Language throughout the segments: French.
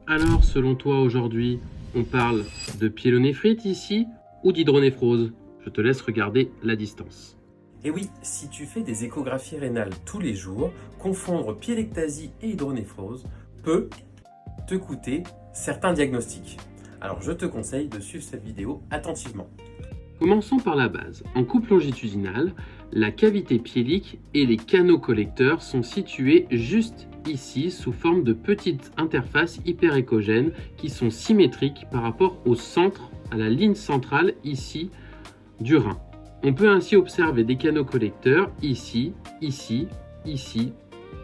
Alors, selon toi, aujourd'hui, on parle de pyélonéphrite ici ou d'hydronéphrose? Je te laisse regarder la distance. Et oui, si tu fais des échographies rénales tous les jours, confondre pyélectasie et hydronéphrose peut te coûter certains diagnostics. Alors je te conseille de suivre cette vidéo attentivement. Commençons par la base. En coupe longitudinale, la cavité pyélique et les canaux collecteurs sont situés juste ici sous forme de petites interfaces hyperéchogènes qui sont symétriques par rapport au centre, à la ligne centrale ici du rein. On peut ainsi observer des canaux collecteurs ici, ici, ici,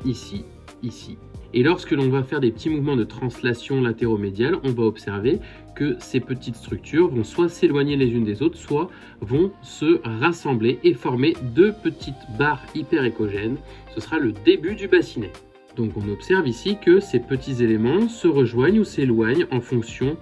ici, ici. Et lorsque l'on va faire des petits mouvements de translation latéromédiale, on va observer que ces petites structures vont soit s'éloigner les unes des autres, soit vont se rassembler et former deux petites barres hyperéchogènes. Ce sera le début du bassinet. Donc on observe ici que ces petits éléments se rejoignent ou s'éloignent en fonction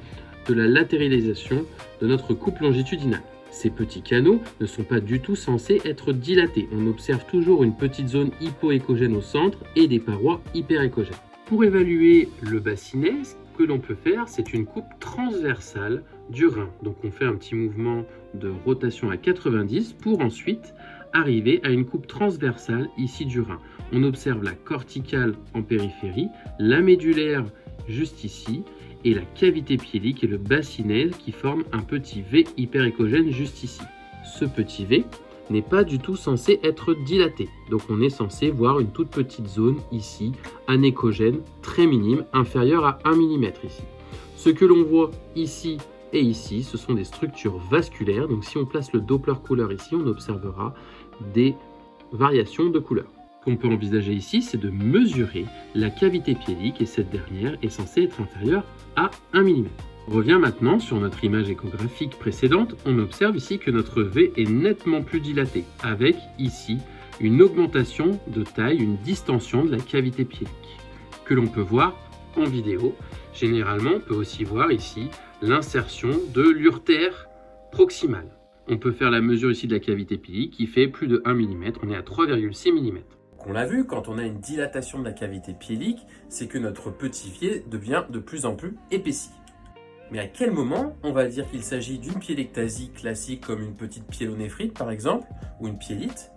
de la latéralisation de notre coupe longitudinale. Ces petits canaux ne sont pas du tout censés être dilatés. On observe toujours une petite zone hypoéchogène au centre et des parois hyperéchogènes. Pour évaluer le bassinet, ce que l'on peut faire, c'est une coupe transversale du rein. Donc on fait un petit mouvement de rotation à 90 pour ensuite arriver à une coupe transversale ici du rein. On observe la corticale en périphérie, la médulaire juste ici, et la cavité pyélique et le bassinet qui forment un petit V hyperéchogène juste ici. Ce petit V n'est pas du tout censé être dilaté, donc on est censé voir une toute petite zone ici, anéchogène, très minime, inférieure à 1 mm ici. Ce que l'on voit ici et ici, ce sont des structures vasculaires, donc si on place le Doppler couleur ici, on observera des variations de couleur. Ce qu'on peut envisager ici, c'est de mesurer la cavité pyélique et cette dernière est censée être inférieure à 1 mm. On revient maintenant sur notre image échographique précédente. On observe ici que notre V est nettement plus dilaté, avec ici une augmentation de taille, une distension de la cavité pyélique, que l'on peut voir en vidéo. Généralement, on peut aussi voir ici l'insertion de l'urtère proximale. On peut faire la mesure ici de la cavité pyélique qui fait plus de 1 mm, on est à 3,6 mm. On l'a vu, quand on a une dilatation de la cavité pyélique, c'est que notre petit pied devient de plus en plus épaissi. Mais à quel moment on va dire qu'il s'agit d'une pyélectasie classique comme une petite pyélonéphrite par exemple, ou une pyélite?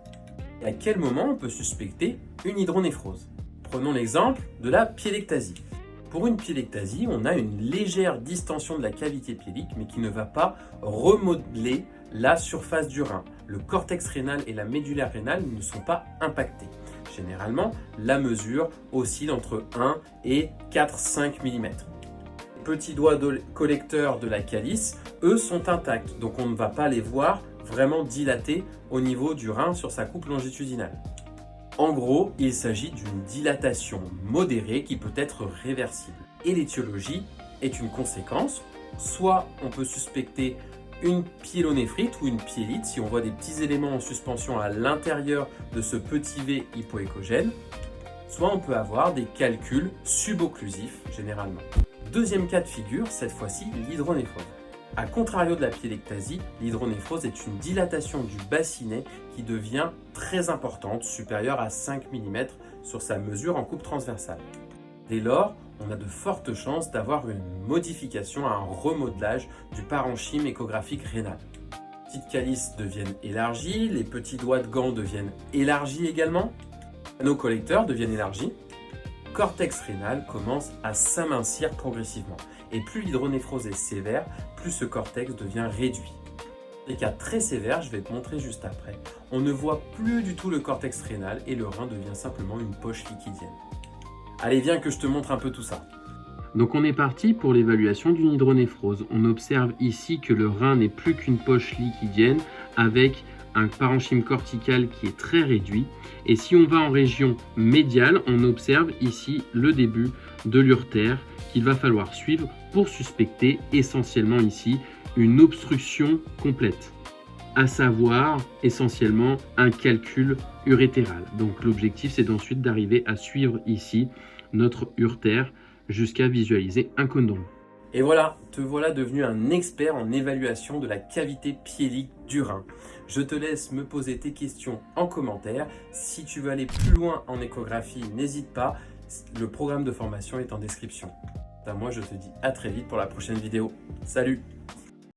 Et à quel moment on peut suspecter une hydronéphrose? Prenons l'exemple de la pyélectasie. Pour une pyélectasie, on a une légère distension de la cavité pyélique, mais qui ne va pas remodeler la surface du rein. Le cortex rénal et la médulaire rénale ne sont pas impactés. Généralement, la mesure oscille entre 1 et 4-5 mm. Les petits doigts collecteurs de la calice, eux, sont intacts, donc on ne va pas les voir vraiment dilatés au niveau du rein sur sa coupe longitudinale. En gros, il s'agit d'une dilatation modérée qui peut être réversible. Et l'étiologie est une conséquence. Soit on peut suspecter une pyélonéphrite ou une pyélite si on voit des petits éléments en suspension à l'intérieur de ce petit V hypoéchogène, soit on peut avoir des calculs subocclusifs généralement. Deuxième cas de figure, cette fois-ci l'hydronéphrose. A contrario de la pyélectasie, l'hydronéphrose est une dilatation du bassinet qui devient très importante, supérieure à 5 mm sur sa mesure en coupe transversale. Dès lors, on a de fortes chances d'avoir une modification, un remodelage du parenchyme échographique rénal. Les petites calices deviennent élargies, les petits doigts de gant deviennent élargis également, les canaux collecteurs deviennent élargis, le cortex rénal commence à s'amincir progressivement. Et plus l'hydronéphrose est sévère, plus ce cortex devient réduit. Dans les cas très sévères, je vais te montrer juste après, on ne voit plus du tout le cortex rénal et le rein devient simplement une poche liquidienne. Allez, viens que je te montre un peu tout ça. Donc on est parti pour l'évaluation d'une hydronéphrose. On observe ici que le rein n'est plus qu'une poche liquidienne avec un parenchyme cortical qui est très réduit. Et si on va en région médiale, on observe ici le début de l'urtère qu'il va falloir suivre pour suspecter essentiellement ici une obstruction complète, à savoir essentiellement un calcul urétéral. Donc l'objectif c'est ensuite d'arriver à suivre ici notre urtère jusqu'à visualiser un condom. Et voilà, te voilà devenu un expert en évaluation de la cavité pyélique du rein. Je te laisse me poser tes questions en commentaire. Si tu veux aller plus loin en échographie, n'hésite pas, le programme de formation est en description. Moi je te dis à très vite pour la prochaine vidéo. Salut!